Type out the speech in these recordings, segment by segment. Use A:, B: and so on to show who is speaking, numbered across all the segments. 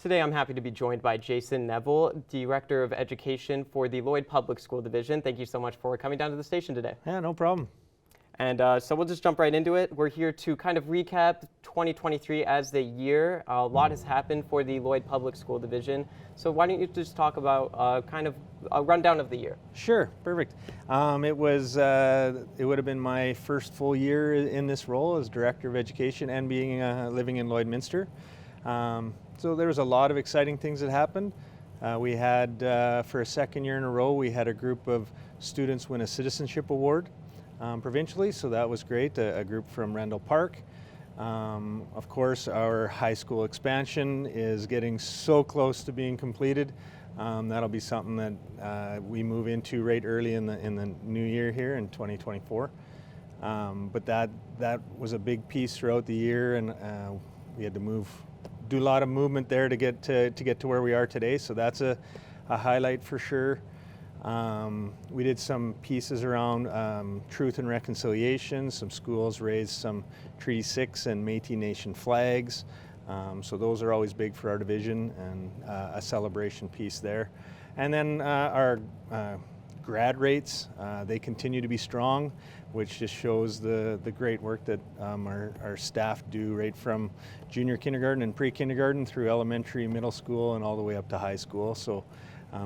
A: Today I'm happy to be joined by Jason Neville, Director of Education for the Lloyd Public School Division. Thank you so much for coming down to the station today.
B: Yeah, no problem.
A: And so we'll just jump right into it. We're here to kind of recap 2023 as the year. A lot has happened for the Lloyd Public School Division. So why don't you just talk about kind of a rundown of the year?
B: Sure, perfect. It would have been my first full year in this role as Director of Education and being living in Lloydminster. So there was a lot of exciting things that happened. We had, for a second year in a row, we had a group of students win a citizenship award provincially, so that was great, a group from Randall Park. Of course, our high school expansion is getting so close to being completed. That'll be something that we move into right early in the new year here in 2024. But that was a big piece throughout the year, and we had to do a lot of movement there to get to where we are today. So that's a highlight for sure. We did some pieces around truth and reconciliation. Some schools raised some Treaty 6 and Métis Nation flags. So those are always big for our division, and a celebration piece there. And then our grad rates, they continue to be strong, which just shows the great work that our staff do right from junior kindergarten and pre-kindergarten through elementary, middle school, and all the way up to high school. So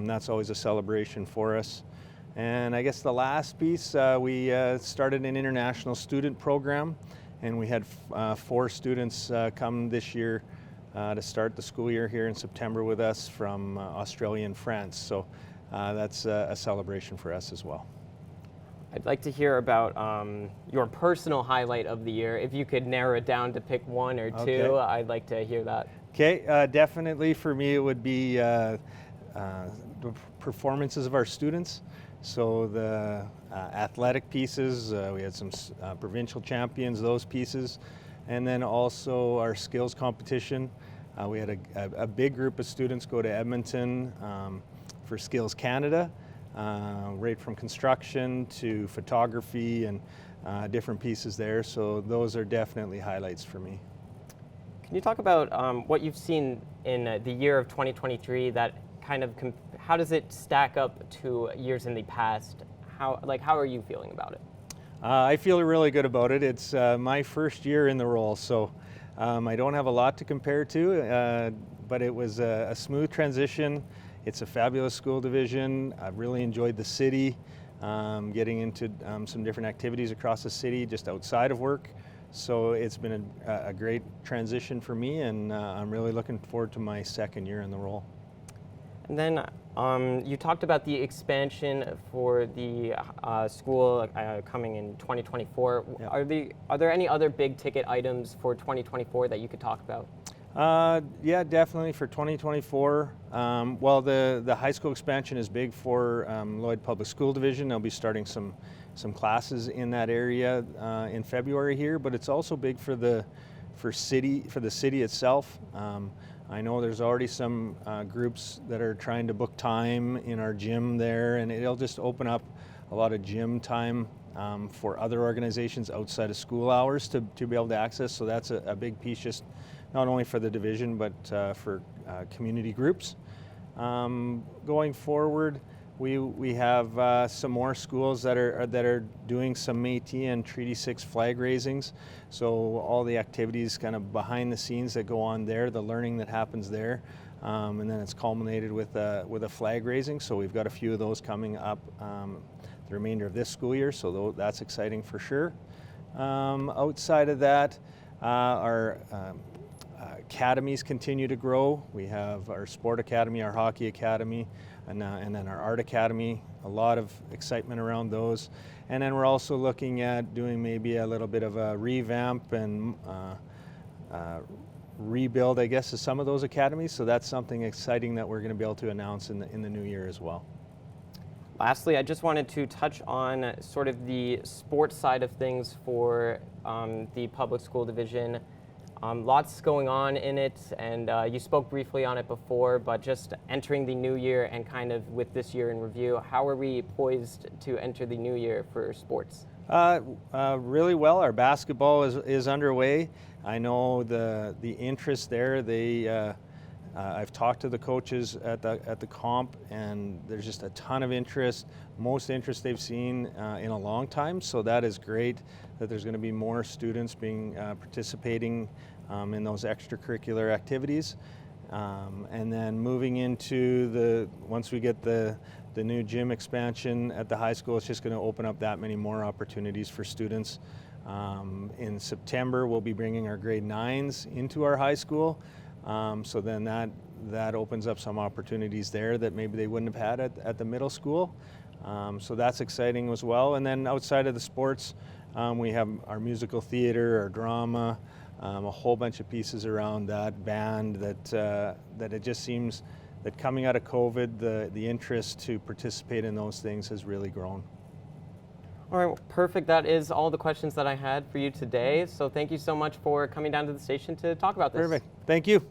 B: that's always a celebration for us. And I guess the last piece, we started an international student program, and we had 4 students come this year to start the school year here in September with us from Australia and France. So that's a celebration for us as well.
A: I'd like to hear about your personal highlight of the year. If you could narrow it down to pick one or two,
B: Okay.
A: I'd like to hear that.
B: Okay, definitely for me it would be the performances of our students. So the athletic pieces, we had some provincial champions, those pieces, and then also our skills competition. We had a big group of students go to Edmonton for Skills Canada, right from construction to photography and different pieces there. So those are definitely highlights for me.
A: Can you talk about what you've seen in the year of 2023 that kind of, how does it stack up to years in the past? How are you feeling about it?
B: I feel really good about it. It's my first year in the role, so I don't have a lot to compare to, but it was a smooth transition. It's a fabulous school division. I've really enjoyed the city, getting into some different activities across the city just outside of work. So it's been a great transition for me, and I'm really looking forward to my second year in the role.
A: And then you talked about the expansion for the school coming in 2024.
B: Yeah.
A: Are there any other big ticket items for 2024 that you could talk about?
B: Yeah, definitely for 2024. Well, the high school expansion is big for Lloyd Public School Division. They'll be starting some classes in that area in February here, but it's also big for the city itself. I know there's already some groups that are trying to book time in our gym there, and it'll just open up a lot of gym time for other organizations outside of school hours to be able to access. So that's a big piece, just not only for the division, but for community groups. Going forward, we have some more schools that are doing some Métis and Treaty 6 flag raisings. So all the activities kind of behind the scenes that go on there, the learning that happens there, and then it's culminated with a flag raising. So we've got a few of those coming up the remainder of this school year. So that's exciting for sure. Outside of that, our academies continue to grow. We have our sport academy, our hockey academy, and then our art academy. A lot of excitement around those. And then we're also looking at doing maybe a little bit of a revamp and rebuild, I guess, of some of those academies. So that's something exciting that we're going to be able to announce in the new year as well.
A: Lastly, I just wanted to touch on sort of the sports side of things for the public school division. Lots going on in it, and you spoke briefly on it before, but just entering the new year and kind of with this year in review, how are we poised to enter the new year for sports?
B: Really well. Our basketball is underway. I know the interest there. I've talked to the coaches at the comp, and there's just a ton of interest, most interest they've seen in a long time. So that is great that there's going to be more students being participating in those extracurricular activities. And then moving into once we get the new gym expansion at the high school, it's just going to open up that many more opportunities for students. In September, we'll be bringing our grade 9s into our high school. So then that opens up some opportunities there that maybe they wouldn't have had at the middle school. So that's exciting as well. And then outside of the sports, we have our musical theater, our drama, a whole bunch of pieces around that, band, that it just seems that coming out of COVID, the interest to participate in those things has really grown.
A: All right, well, perfect. That is all the questions that I had for you today. So thank you so much for coming down to the station to talk about this.
B: Perfect. Thank you.